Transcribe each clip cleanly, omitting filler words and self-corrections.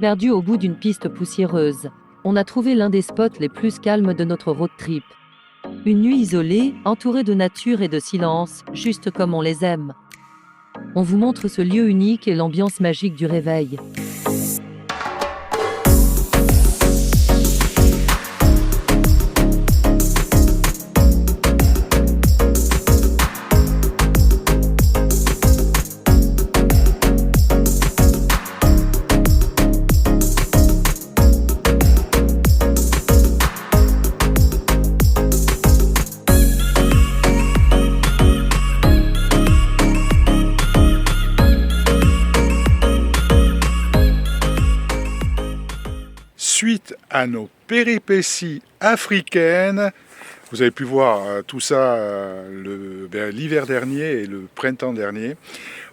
Perdu au bout d'une piste poussiéreuse, on a trouvé l'un des spots les plus calmes de notre road trip. Une nuit isolée, entourée de nature et de silence, juste comme on les aime. On vous montre ce lieu unique et l'ambiance magique du réveil. Suite à nos péripéties africaines, vous avez pu voir tout ça l'hiver dernier et le printemps dernier.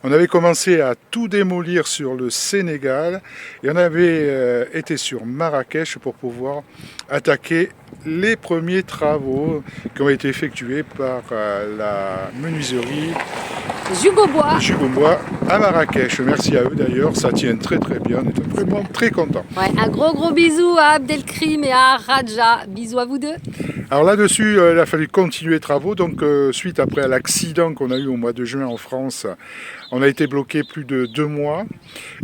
On avait commencé à tout démolir sur le Sénégal et on avait été sur Marrakech pour pouvoir attaquer les premiers travaux qui ont été effectués par la menuiserie Jugobois à Marrakech. Merci à eux d'ailleurs, ça tient très très bien, on est vraiment très contents. Ouais, un gros bisou à Abdelkrim et à Raja. Bisous à vous deux. Alors là-dessus, il a fallu continuer les travaux. Donc, suite après l'accident qu'on a eu au mois de juin en France, on a été bloqué plus de 2 mois.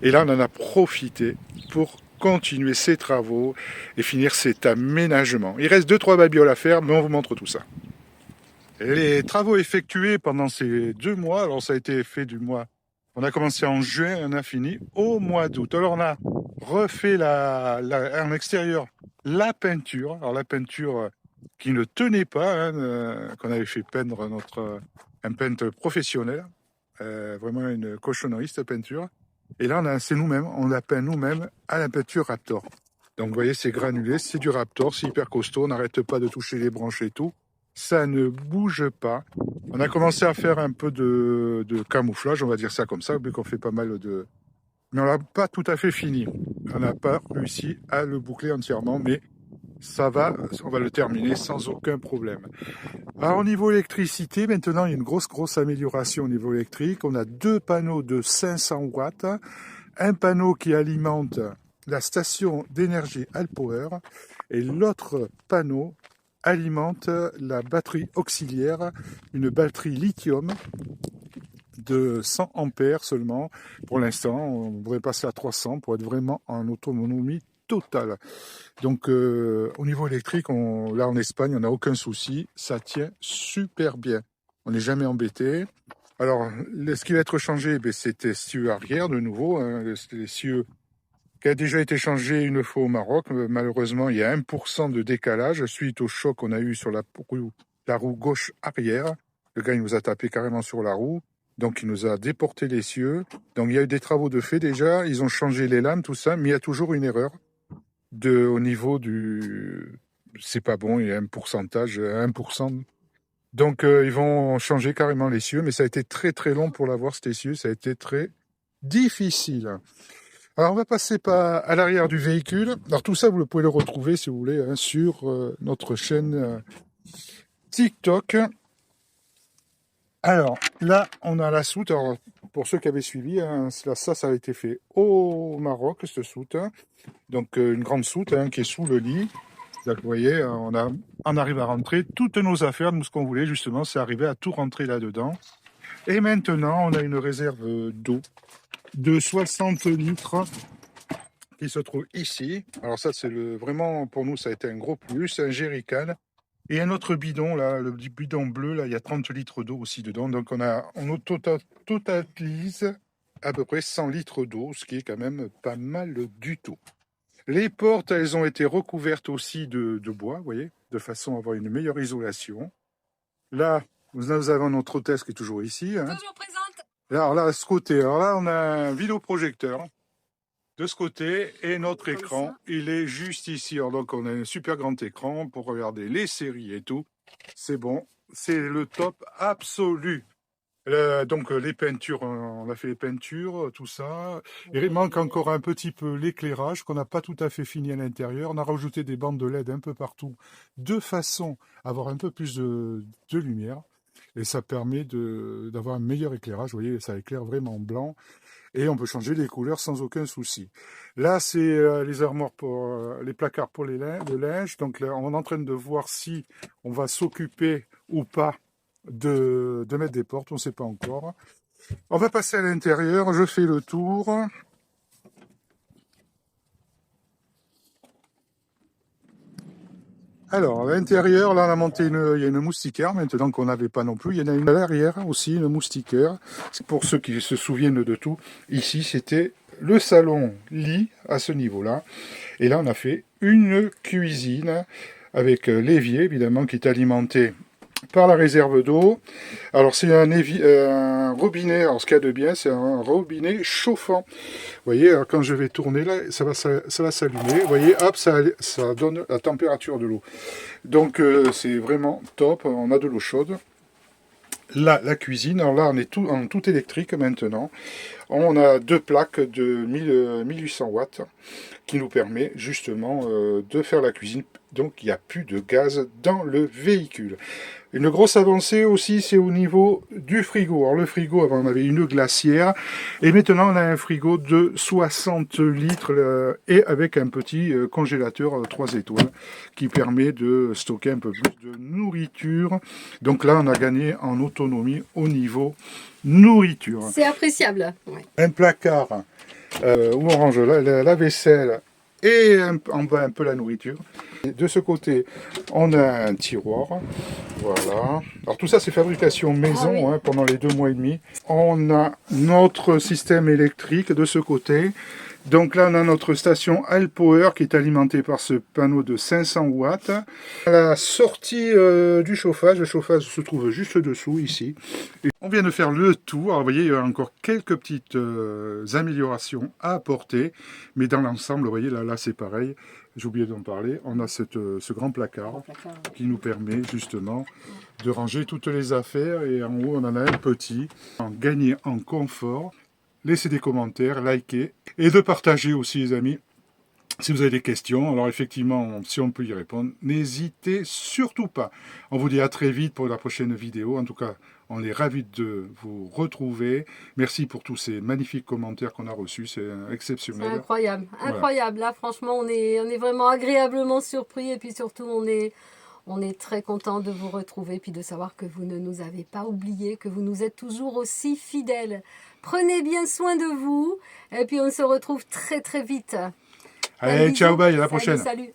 Et là, on en a profité pour continuer ces travaux et finir cet aménagement. Il reste 2-3 babioles à faire, mais on vous montre tout ça. Les travaux effectués pendant ces 2 mois, alors ça a été fait du mois. On a commencé en juin et on a fini au mois d'août. Alors on a refait en extérieur la peinture. Alors la peinture qui ne tenait pas, qu'on avait fait peindre un peintre professionnel, vraiment une cochonnerie cette peinture. Et là c'est nous-mêmes, on l'a peint nous-mêmes à la peinture Raptor. Donc vous voyez c'est granulé, c'est du Raptor, c'est hyper costaud, on n'arrête pas de toucher les branches et tout. Ça ne bouge pas. On a commencé à faire un peu de camouflage, on va dire ça comme ça, vu qu'on fait pas mal de... Mais on l'a pas tout à fait fini. On n'a pas réussi à le boucler entièrement, mais ça va, on va le terminer sans aucun problème. Alors au niveau électricité, maintenant il y a une grosse amélioration au niveau électrique. On a 2 panneaux de 500 watts, un panneau qui alimente la station d'énergie Alpower et l'autre panneau alimente la batterie auxiliaire, une batterie lithium de 100 ampères seulement. Pour l'instant, on devrait passer à 300 pour être vraiment en autonomie totale. Donc au niveau électrique, là en Espagne, on n'a aucun souci, ça tient super bien. On n'est jamais embêté. Alors, ce qui va être changé, c'est les cieux arrière de nouveau, les cieux qui a déjà été changé une fois au Maroc. Malheureusement, il y a 1% de décalage suite au choc qu'on a eu sur la roue gauche arrière. Le gars, il nous a tapé carrément sur la roue. Donc, il nous a déporté les cieux. Donc, il y a eu des travaux de fait déjà. Ils ont changé les lames, tout ça. Mais il y a toujours une erreur au niveau du... C'est pas bon, il y a un pourcentage, 1%. Donc, ils vont changer carrément les cieux. Mais ça a été très long pour l'avoir, ces cieux. Ça a été très difficile. Alors on va passer à l'arrière du véhicule. Alors tout ça, vous pouvez le retrouver si vous voulez sur notre chaîne TikTok. Alors là, on a la soute. Alors pour ceux qui avaient suivi, ça a été fait au Maroc, cette soute. Donc une grande soute qui est sous le lit. Là, vous voyez, on arrive à rentrer toutes nos affaires. Nous, ce qu'on voulait justement, c'est arriver à tout rentrer là-dedans. Et maintenant, on a une réserve d'eau de 60 litres qui se trouve ici. Alors ça, c'est vraiment, pour nous, ça a été un gros plus, un jerrycan. Et un autre bidon, là, le bidon bleu, là, il y a 30 litres d'eau aussi dedans. Donc on totalise à peu près 100 litres d'eau, ce qui est quand même pas mal du tout. Les portes, elles ont été recouvertes aussi de bois, vous voyez, de façon à avoir une meilleure isolation. Là, nous avons notre hôtesse qui est toujours ici. Toujours présente. Alors là, à ce côté, on a un vidéoprojecteur de ce côté et notre écran, il est juste ici. Alors donc on a un super grand écran pour regarder les séries et tout. C'est bon, c'est le top absolu. Donc les peintures, on a fait les peintures, tout ça. Il manque encore un petit peu l'éclairage qu'on n'a pas tout à fait fini à l'intérieur. On a rajouté des bandes de LED un peu partout de façon à avoir un peu plus de lumière. Et ça permet d'avoir un meilleur éclairage. Vous voyez, ça éclaire vraiment blanc. Et on peut changer les couleurs sans aucun souci. Là, c'est les armoires les placards pour le linge. Donc là, on est en train de voir si on va s'occuper ou pas de mettre des portes. On ne sait pas encore. On va passer à l'intérieur. Je fais le tour. Alors, à l'intérieur, là, on a monté il y a une moustiquaire maintenant qu'on n'avait pas non plus. Il y en a une à l'arrière aussi, une moustiquaire. Pour ceux qui se souviennent de tout, ici, c'était le salon lit à ce niveau-là. Et là, on a fait une cuisine avec l'évier, évidemment, qui est alimenté par la réserve d'eau. Alors, c'est un robinet. Alors, ce qu'il y a de bien, c'est un robinet chauffant. Vous voyez, alors quand je vais tourner là, ça va s'allumer. Vous voyez, hop, ça donne la température de l'eau. Donc c'est vraiment top, on a de l'eau chaude. Là, la cuisine, alors là on est en tout électrique maintenant. On a 2 plaques de 1800 watts qui nous permet justement de faire la cuisine. Donc il n'y a plus de gaz dans le véhicule. Une grosse avancée aussi, c'est au niveau du frigo. Alors le frigo, avant on avait une glacière, et maintenant on a un frigo de 60 litres et avec un petit congélateur 3 étoiles qui permet de stocker un peu plus de nourriture. Donc là on a gagné en autonomie au niveau nourriture. C'est appréciable. Ouais. Un placard où on range la vaisselle et en bas un peu la nourriture. Et de ce côté, on a un tiroir. Voilà. Alors tout ça, c'est fabrication maison, oui. Pendant les 2 mois et demi. On a notre système électrique de ce côté. Donc là, on a notre station Alpower qui est alimentée par ce panneau de 500 watts. À la sortie du chauffage, le chauffage se trouve juste dessous, ici. Et on vient de faire le tour. Alors, vous voyez, il y a encore quelques petites améliorations à apporter. Mais dans l'ensemble, vous voyez, là c'est pareil. J'ai oublié d'en parler. On a ce grand placard qui nous permet justement de ranger toutes les affaires. Et en haut, on en a un petit. Gagner en confort. Laissez des commentaires, likez et de partager aussi les amis si vous avez des questions. Alors effectivement, si on peut y répondre, n'hésitez surtout pas. On vous dit à très vite pour la prochaine vidéo. En tout cas, on est ravis de vous retrouver. Merci pour tous ces magnifiques commentaires qu'on a reçus, c'est exceptionnel. C'est incroyable, incroyable. Voilà. Là franchement, on est vraiment agréablement surpris et puis surtout on est très content de vous retrouver puis de savoir que vous ne nous avez pas oubliés, que vous nous êtes toujours aussi fidèles. Prenez bien soin de vous et puis on se retrouve très très vite. Allez, ciao, bye, à la prochaine. Salut.